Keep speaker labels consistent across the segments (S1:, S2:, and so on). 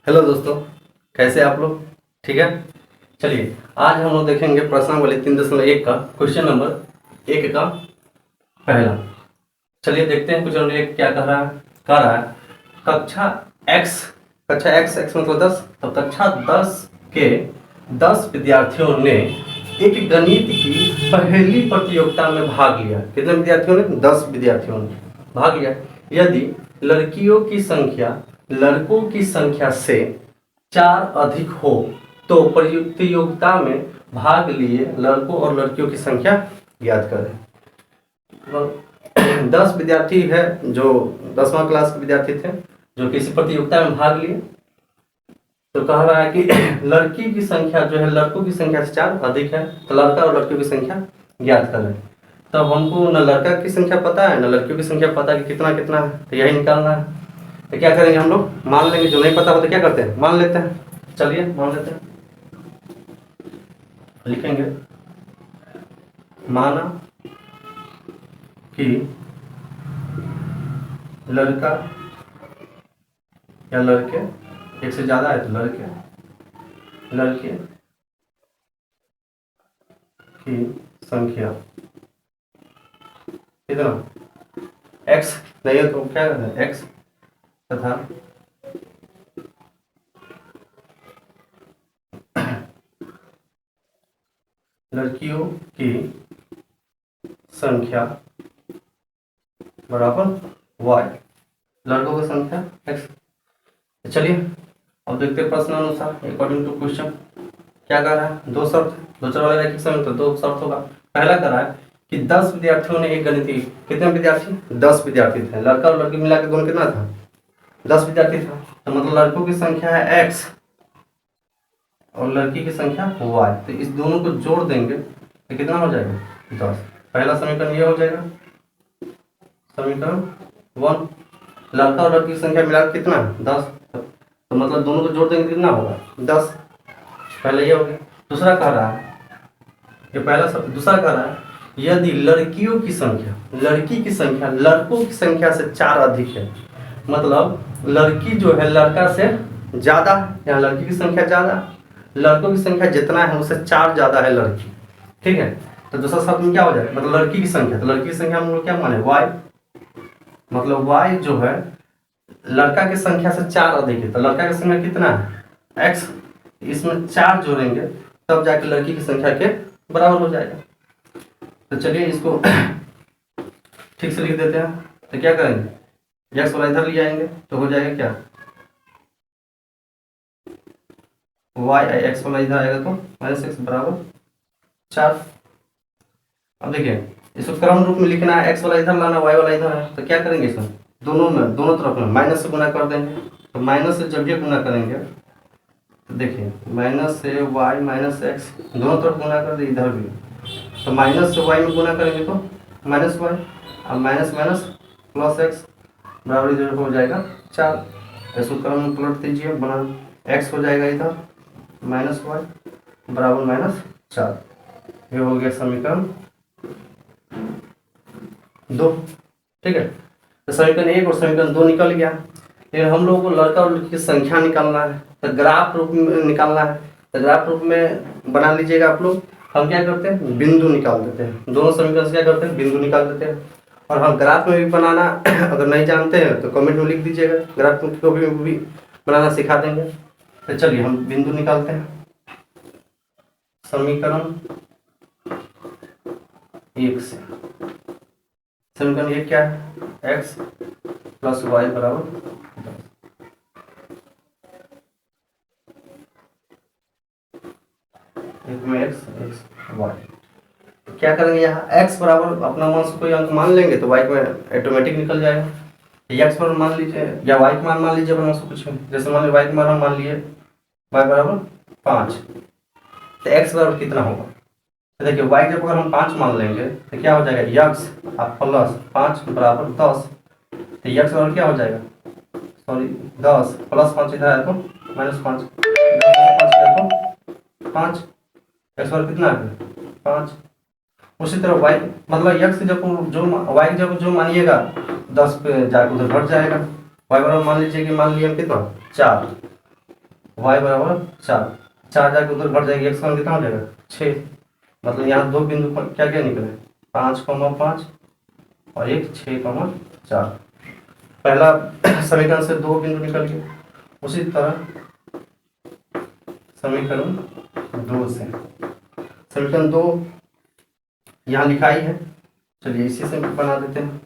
S1: Hello दोस्तों, कैसे आप लोग? ठीक है। चलिए, आज हम लोग देखेंगे प्रश्नावली 3.1 का क्वेश्चन नंबर 1 का पहला। चलिए देखते हैं क्वेश्चन नंबर 1 क्या कह रहा है। कक्षा एक्स, कक्षा एक्स, एक्स मतलब 10, तो कक्षा 10 के 10 विद्यार्थियों ने एक गणित की पहली प्रतियोगिता में भाग लिया। कितने विद्यार्थियों ने? 10 विद्यार्थियों ने भाग लिया। यदि लड़कियों की संख्या लड़कों की संख्या से 4 अधिक हो तो प्रतियोगिता में भाग लिए लड़कों और लड़कियों की संख्या ज्ञात करें। 10 विद्यार्थी है जो 10वां क्लास के विद्यार्थी थे जो किसी प्रतियोगिता में भाग लिए। तो कह रहा है कि लड़की की संख्या जो है लड़कों की संख्या से 4 अधिक है, तो लड़का और लड़कियों की संख्या ज्ञात करें। तब हमको न लड़का की संख्या पता है न लड़कियों की संख्या पता है कि कितना कितना है, तो यही निकालना है। तो क्या करेंगे हम लोग? मान लेंगे। जो नहीं पता हो तो क्या करते हैं? मान लेते हैं। चलिए मान लेते हैं, लिखेंगे माना कि लड़का या लड़के, एक से ज्यादा है तो लड़के की संख्या कितना? एक्स नहीं है तो क्या करना है? एक्स तथा लड़कियों की संख्या बराबर वाई। लड़कों की संख्या एक्स। चलिए अब देखते हैं प्रश्न अनुसार अकॉर्डिंग टू क्वेश्चन क्या कर रहा है। दो शर्त, दो चर वाले रैखिक समीकरण, तो दो शर्त होगा। पहला कर रहा है कि 10 विद्यार्थियों ने एक गणित की, कितने विद्यार्थी? 10 विद्यार्थी थे। लड़का और लड़की मिला के गुण कितना था? 10 विद्यार्थी था। तो मतलब लड़कों की संख्या है एक्स और लड़की की संख्या वाई। तो इस दोनों को जोड़ देंगे तो कितना हो जाएगा? 10। पहला समीकरण ये हो जाएगा, समीकरण 1। लड़का और लड़की की संख्या मिलाकर कितना है? 10। तो मतलब दोनों को जोड़ देंगे कितना होगा? 10। पहले ये हो गया। दूसरा कह रहा है, ये पहला सब। दूसरा कह रहा है यदि लड़कियों की संख्या लड़की की संख्या लड़कों की संख्या से 4 अधिक है, मतलब लड़की जो है लड़का से ज्यादा, यहाँ लड़की की संख्या ज्यादा, लड़कों की संख्या जितना है उससे 4 ज्यादा है लड़की। ठीक है। तो दूसरा शब्द में क्या हो जाएगा? मतलब लड़की की संख्या, तो लड़की की संख्या हम लोग क्या माने? वाई। मतलब वाई जो है लड़का की संख्या से 4 अधिक है, तो लड़का की संख्या कितना है? एक्स। इसमें 4 जोड़ेंगे तब जाके लड़की की संख्या के बराबर हो जाएगा। तो चलिए इसको ठीक से लिख देते हैं। तो क्या करेंगे? एक्स वाला इधर ले आएंगे तो हो जाएगा क्या? वाई एक्स वाला इधर आएगा तो माइनस एक्स बराबर 4। अब देखिए इसको क्रम रूप में लिखना है, एक्स वाला इधर लाना, वाई वाला इधर है। तो क्या करेंगे? इसमें दोनों तरफ में माइनस से गुना कर देंगे। तो माइनस से जब ये गुना करेंगे तो देखिए माइनस से वाई माइनस एक्स, दोनों तरफ गुना कर दे, इधर भी। तो माइनस से वाई में गुना करेंगे तो माइनस वाई, अब माइनस माइनस प्लस एक्स बराबर इधर हो जाएगा 4। इसको क्रम में पलट दीजिए, बना एक्स हो जाएगा इधर माइनस वाई बराबर माइनस 4। ये हो गया समीकरण 2। ठीक है। तो समीकरण 1 और समीकरण 2 निकल गया। लेकिन हम लोगों को लड़का और लड़की की संख्या निकालना है, तो ग्राफ रूप में निकालना है। तो ग्राफ रूप में बना लीजिएगा आप लोग। हम क्या करते हैं? बिंदु निकाल देते हैं। दोनों समीकरण से क्या करते हैं? बिंदु निकाल देते हैं। और हम ग्राफ में भी बनाना अगर नहीं जानते हैं तो कमेंट में लिख दीजिएगा, ग्राफ को भी बनाना सिखा देंगे। तो चलिए हम बिंदु निकालते हैं। समीकरण 1 से समीकरण 1 क्या है? एक्स प्लस वाई बराबर 10। X X Y. तो क्या करेंगे? यहाँ x बराबर अपना मान से कोई अंक मान लेंगे तो y को ऑटोमेटिक निकल जाएगा। x पर मान लीजिए या y का मान लीजिए अपना से कुछ, जैसे मान लीजिए y का मान हम मान लिए y बराबर 5। तो x बराबर कितना होगा? तो देखिए y जब अगर हम 5 मान लेंगे तो क्या हो जाएगा? x प्लस 5 बराबर 10। तो x बराबर क्या हो जाएगा? सॉरी 10 प्लस 5 इधर है तो माइनस 5, 5 एक्स बराबर कितना है? 5। उसी तरह y मतलब x जब जो y जब जो मानिएगा 10 पे जाकर उधर घट जाएगा। y बराबर मान लीजिए कि मान लिए हम कितना? 4। वाई बराबर 4, 4 जाके उधर घट जाएगी, एक्स मान कितना हो जाएगा 6। मतलब यहाँ दो बिंदु पर क्या क्या निकले, 5,5 और एक 6,4। पहला समीकरण से दो बिंदु निकल गए। उसी तरह समीकरण 2 से, समीकरण 2 यहाँ लिखाई है, चलिए इसी से बना देते हैं।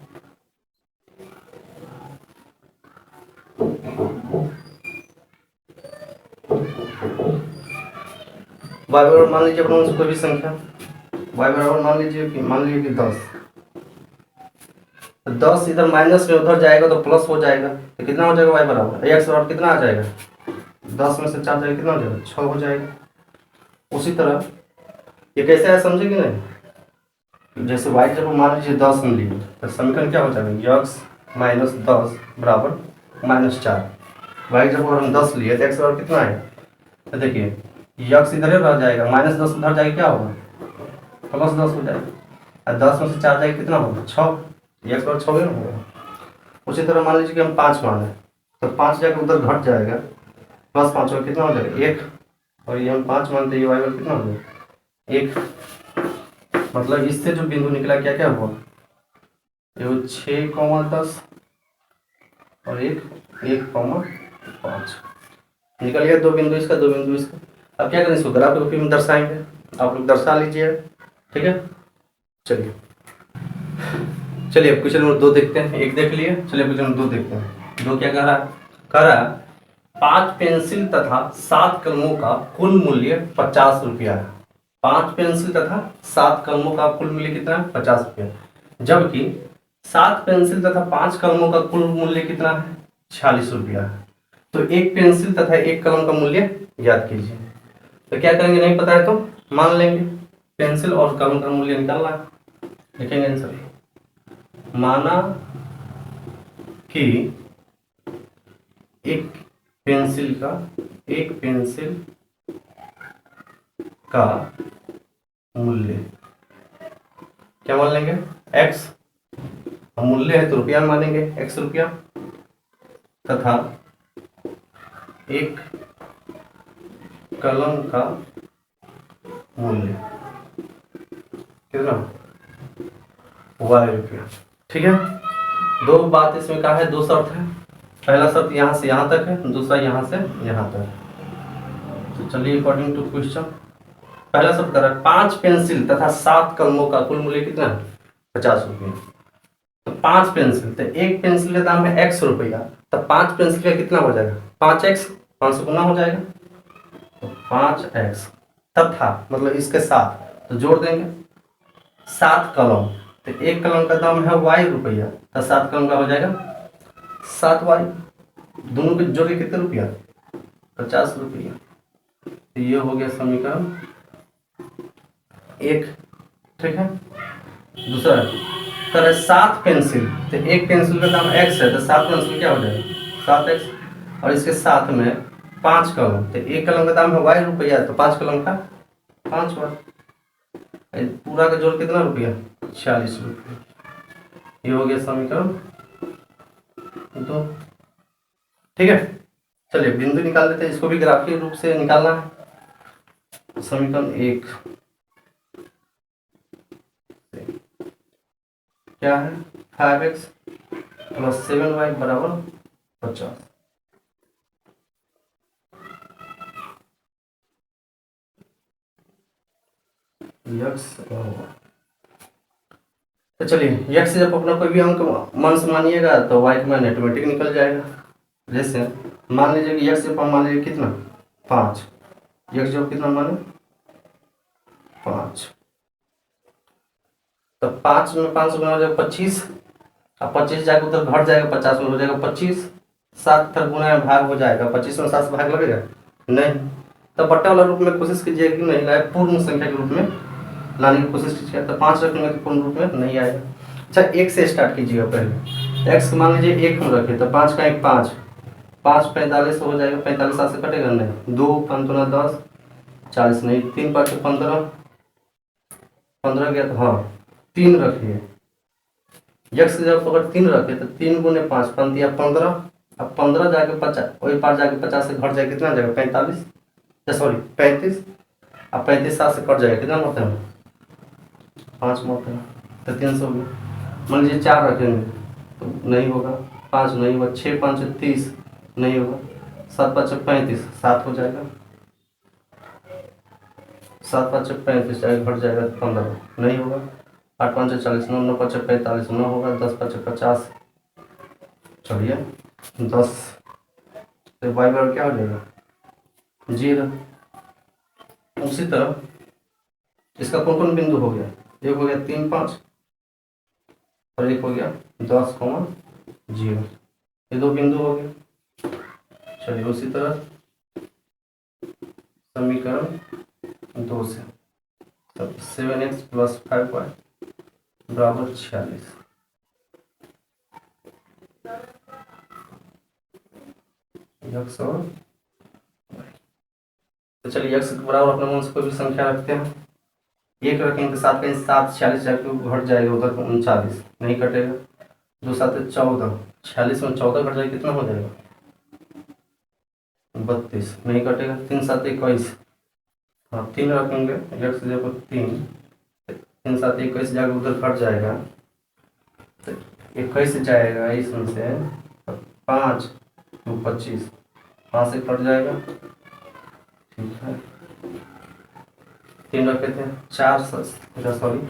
S1: वाई बराबर मान लीजिए अपने कोई भी संख्या, वाई बराबर मान लीजिए कि 10। तो 10 इधर माइनस में उधर जाएगा तो प्लस हो जाएगा, तो कितना हो जाएगा वाई बराबर एक्स बराबर कितना आ जाएगा, 10 में से 4 जाएगा कितना हो जाएगा 6 हो जाएगा। उसी तरह ये कैसे है समझे कि नहीं, जैसे वाई जब मान लीजिए 10 में लिए तो समीकरण क्या हो जाएगा एक्स माइनस 10 बराबर -4। वाई जब हम 10 लिए तो एक्स बराबर कितना है, तो देखिए यक्स इधर रह जाएगा, -10 उधर जाएगा क्या होगा +10 हो जाएगा, और 10 में से 4 जाएगा कितना होगा 6, एक्स बराबर 6 होगा। उसी तरह मान लीजिए कि हम 5 मान लें तो 5 जाकर उधर घट जाएगा, +5 होगा कितना हो जाएगा 1, और ये हम 5 मानते हैं, वाई बराबर कितना हो जाएगा 1। मतलब इससे जो बिंदु निकला क्या क्या हुआ, ये 6,10 और 1,5 निकल गया, दो बिंदु इसका दो बिंदु इसका। अब क्या करें, इसको ग्राफ रूप में दर्शाएंगे, आप लोग दर्शा लीजिए, ठीक है। चलिए अब क्वेश्चन नंबर 2 देखते हैं, एक देख लिए, चलिए क्वेश्चन नंबर 2 देखते हैं। 2 क्या कह रहा है 5 पेंसिल तथा 7 कलमों का कुल मूल्य 50 रुपया है। 5 पेंसिल तथा 7 कलमों का कुल मूल्य कितना है 50 रुपया, जबकि 7 पेंसिल तथा 5 कलमों का कुल मूल्य कितना है 46 रुपया है। तो एक पेंसिल तथा एक कलम का मूल्य ज्ञात कीजिए। तो क्या करेंगे, नहीं पता है तो मान लेंगे, पेंसिल और कलम का मूल्य निकालना है, लिखेंगे आंसर। माना कि एक पेंसिल का मूल्य क्या मान लेंगे x, मूल्य है तो रुपया मानेंगे x रुपया, तथा एक कलम का मूल्य कितना y रुपया, ठीक है। दो बात इसमें कहा है, दो शर्त है, पहला शर्त यहाँ से यहाँ तक है, दूसरा यहाँ से यहाँ तक। तो चलिए अकॉर्डिंग टू क्वेश्चन, पहला शर्त कर रहा है 5 पेंसिल तथा 7 कलमों का कुल मूल्य कितना है 50 रुपये। तो 5 पेंसिल, तो एक पेंसिल का दाम है x रुपया, तो 5 पेंसिल का कितना हो जाएगा 5x, 500 गुना हो जाएगा, तो 5x तथा मतलब इसके साथ तो जोड़ देंगे 7 कलम, तो एक कलम का दाम है y रुपया, तो 7 कलम का हो जाएगा 7y, दोनों के जोड़ के कितने रुपया 50 रुपया। तो ये हो गया समीकरण 1, ठीक है। दूसरा कर 7 पेंसिल, तो एक पेंसिल का दाम x है, तो 7 पेंसिल क्या हो जाएगा 7x, और इसके साथ में 5 कलम, तो एक कलम का दाम है y रुपया, तो 5 कलम का 5y, पूरा का जोड़ कितना रुपया 46 रुपया। ये हो गया समीकरण 2, ठीक है। चलिए बिंदु निकाल लेते हैं, इसको भी ग्राफीय रूप से निकालना है। समीकरण 1 क्या है 5x + 7y बराबर 50। तो चलिए x से जब अपना कोई भी अंक मान से मानिएगा तो y का मान ऑटोमेटिक निकल जाएगा। जैसे मान लीजिए कि x जब हम मान लीजिए कितना 5, x जब कितना माने 5, तो 5 में 5 गुना हो जाएगा 25, अब 25 जाकर उधर घट जाएगा 50 में हो जाएगा 25, 7 फिर गुना में भाग हो जाएगा, 25 में 7 से भाग लगेगा नहीं, तो बट्टा वाला रूप में कोशिश कीजिएगा कि नहीं लाए, पूर्ण संख्या के रूप में लाने की कोशिश कीजिए, तो 5 रखेंगे तो पूर्ण रूप में नहीं आएगा। अच्छा 1 से स्टार्ट कीजिएगा पहले, x मान लीजिए 1 हम रखे तो 5 का 1 5, 5 45 हो जाएगा, 45 7 से कटेगा नहीं, 2 5 दूना 10 40 नहीं, 3 5 15, 15 गया तो हाँ 3 रखिए, x जब अगर 3 रखे तो 3 गुने 5 15, अब 15 जाके 50, वही पार जाके 50 से घट जाए कितना आ जाएगा 45, सॉरी 35। अब 35 7 से कट जाएगा कितना मत है 5 मत है, तो 300 में मान लीजिए 4 रखेंगे तो नहीं होगा, 5 नहीं होगा, 6 5 30 नहीं होगा, 7 5 35 7 हो जाएगा, 7 5 35 जाएगा घट जाएगा 15 नहीं होगा, 8 5 40 9 9 5 45 9 होगा, 10 5 50। चलिए 10 तो वाई बराबर क्या हो जाएगा 0। उसी तरह इसका कौन कौन बिंदु हो गया, एक हो गया 3 5 और एक हो गया 10 0, ये 2 बिंदु हो गए। चलिए उसी तरह समीकरण 2 से तब 7x + 5y बराबर 46। x और तो चलिए x के बराबर अपने मन से कोई भी संख्या रखते हैं, एक रखेंगे 7 का 7 46 जाके घट जाएगा उधर 39 नहीं कटेगा, 2 7 14 46 में 14 घट जाएगा कितना हो जाएगा 32 नहीं कटेगा, 3 7 21 हाँ 3 रखेंगे x जगह 3 7 21 जाके उधर घट जाएगा तो 21 जाएगा इसमें से 5 2 25 5 से कट जाएगा, ठीक है 3 रखे थे 4 सॉरी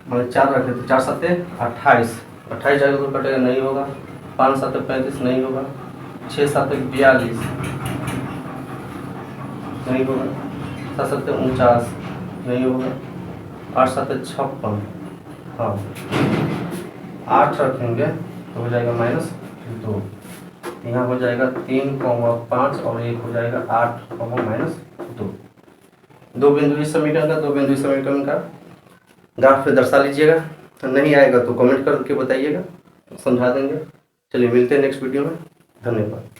S1: मतलब 4 रखे थे 4 7 28 28 जाएगा तो कटेगा नहीं होगा, 5 7 35 नहीं होगा, 6 7 42 नहीं होगा, 7 7 49 नहीं होगा, 8 7 56 हाँ 8 रखेंगे तो हो जाएगा -2, यहाँ हो जाएगा 3 5 और एक हो जाएगा 8 -2। 2 बिंदु इस समीकरण का 2 बिंदु इस समीकरण का ग्राफ पे दर्शा लीजिएगा, नहीं आएगा तो कमेंट करके बताइएगा, समझा देंगे। चलिए मिलते हैं नेक्स्ट वीडियो में, धन्यवाद।